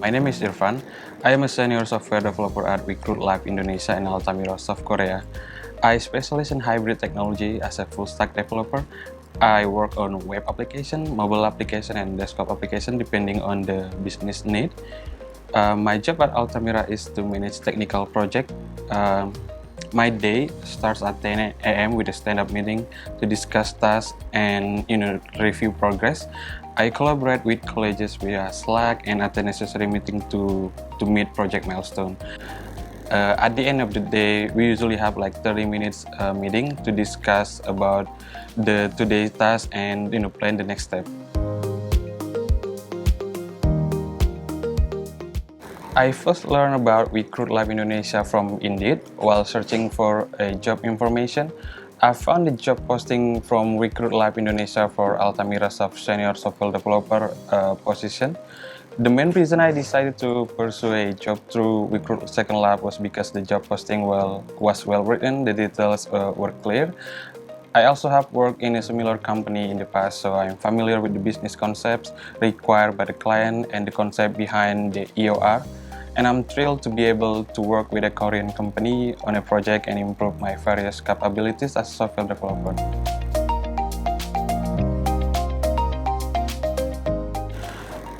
My name is Irfan. I am a senior software developer at Wikrut Lab Indonesia in Altamira, South Korea. I specialize in hybrid technology as a full-stack developer. I work on web application, mobile application, and desktop application depending on the business need. My job at Altamira is to manage technical project. My day starts at 10 a.m. with a stand-up meeting to discuss tasks and review progress. I collaborate with colleges via Slack and attend necessary meeting to meet project milestone. At the end of the day, we usually have like 30 minutes meeting to discuss about the today's task and plan the next step. I first learned about Wikrut Lab Indonesia from Indeed while searching for a job information. I found the job posting from Wikrut Lab Indonesia for Altamira Senior Software Developer position. The main reason I decided to pursue a job through Wikrut Second Lab was because the job posting was well written, the details were clear. I also have worked in a similar company in the past, so I'm familiar with the business concepts required by the client and the concept behind the EOR. And I'm thrilled to be able to work with a Korean company on a project and improve my various capabilities as a software developer.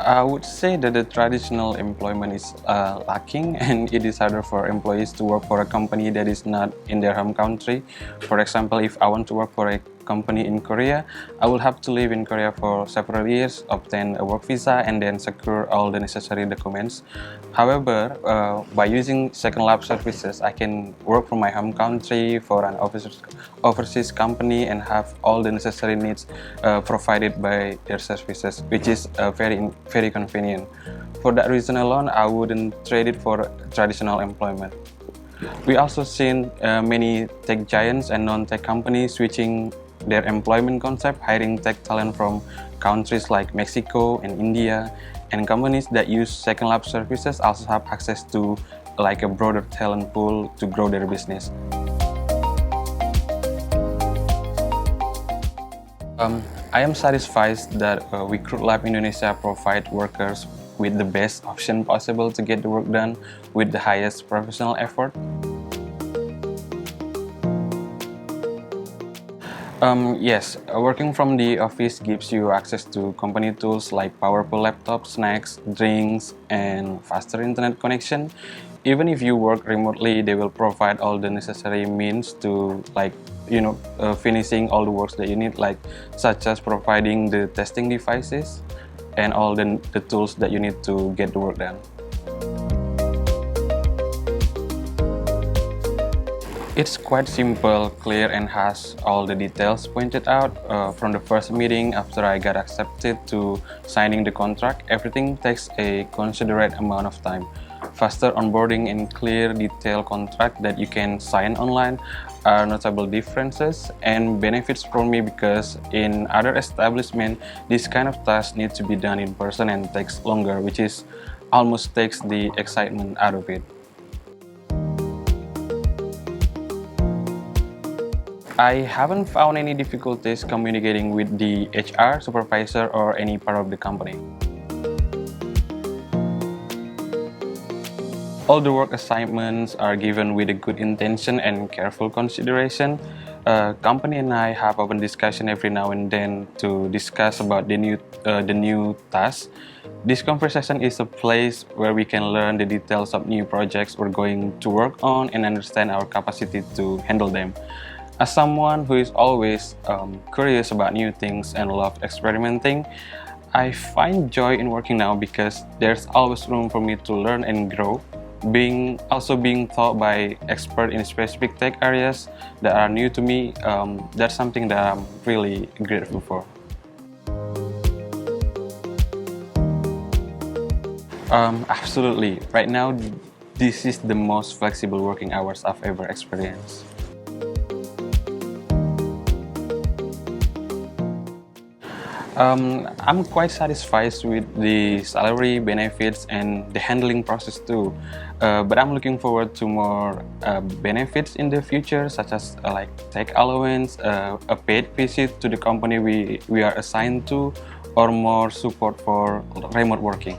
I would say that the traditional employment is lacking, and it is harder for employees to work for a company that is not in their home country. For example, if I want to work for a company in Korea, I will have to live in Korea for several years, obtain a work visa, and then secure all the necessary documents. However, by using Second Lab services, I can work from my home country for an overseas company and have all the necessary needs provided by their services, which is very convenient. For that reason alone, I wouldn't trade it for traditional employment. We also seen many tech giants and non-tech companies switching their employment concept, hiring tech talent from countries like Mexico and India, and companies that use Second Lab services also have access to like a broader talent pool to grow their business. I am satisfied that Wikrut Lab Indonesia provide workers with the best option possible to get the work done with the highest professional effort. Yes, working from the office gives you access to company tools like powerful laptops, snacks, drinks, and faster internet connection. Even if you work remotely, they will provide all the necessary means to finishing all the works that you need, like such as providing the testing devices and all the tools that you need to get the work done. It's quite simple, clear, and has all the details pointed out. From the first meeting after I got accepted to signing the contract, everything takes a considerate amount of time. Faster onboarding and clear, detailed contract that you can sign online are notable differences and benefits for me because in other establishments, this kind of task needs to be done in person and takes longer, which is almost takes the excitement out of it. I haven't found any difficulties communicating with the HR, supervisor, or any part of the company. All the work assignments are given with a good intention and careful consideration. Company and I have open discussion every now and then to discuss about the new tasks. This conversation is a place where we can learn the details of new projects we're going to work on and understand our capacity to handle them. As someone who is always curious about new things and love experimenting, I find joy in working now because there's always room for me to learn and grow. Being taught by experts in specific tech areas that are new to me, that's something that I'm really grateful for. Absolutely. Right now, this is the most flexible working hours I've ever experienced. I'm quite satisfied with the salary, benefits, and the handling process too. But I'm looking forward to more benefits in the future, such as like tech allowance, a paid visit to the company we are assigned to, or more support for remote working.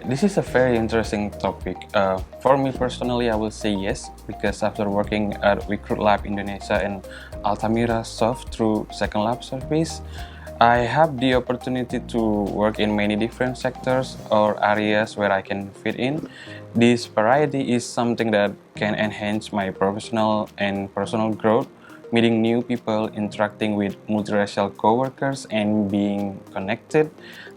This is a very interesting topic. For me personally, I will say yes, because after working at Wikrut Lab Indonesia and Altamira Soft through Second Lab service, I have the opportunity to work in many different sectors or areas where I can fit in. This variety is something that can enhance my professional and personal growth, meeting new people, interacting with multiracial coworkers, and being connected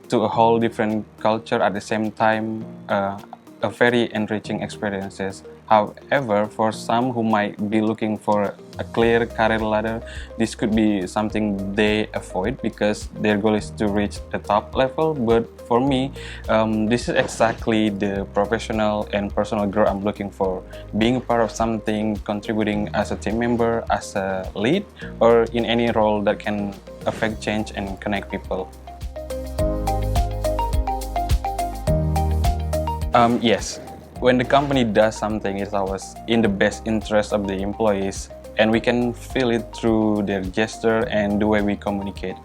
to a whole different culture at the same time, a very enriching experiences. However, for some who might be looking for a clear career ladder, this could be something they avoid because their goal is to reach the top level. But for me, this is exactly the professional and personal growth I'm looking for. Being a part of something, contributing as a team member, as a lead, or in any role that can affect change and connect people. Yes, when the company does something, it's always in the best interest of the employees, and we can feel it through their gesture and the way we communicate.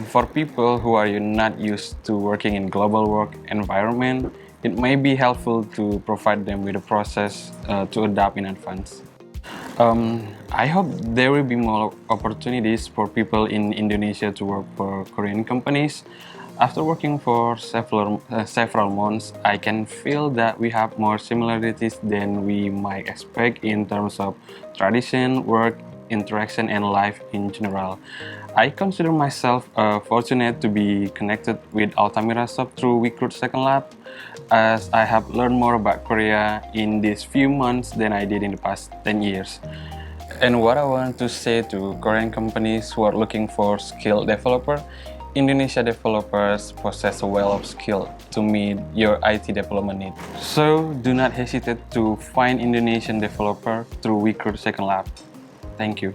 For people who are not used to working in global work environment, it may be helpful to provide them with a process to adapt in advance. I hope there will be more opportunities for people in Indonesia to work for Korean companies. After working for several months, I can feel that we have more similarities than we might expect in terms of tradition, work, interaction, and life in general. I consider myself fortunate to be connected with Altamira Shop through Wikrut Second Lab, as I have learned more about Korea in these few months than I did in the past 10 years. And what I want to say to Korean companies who are looking for skilled developer, Indonesia developers possess a wealth of skill to meet your IT development need. So do not hesitate to find Indonesian developer through Wikrut Second Lab. Thank you.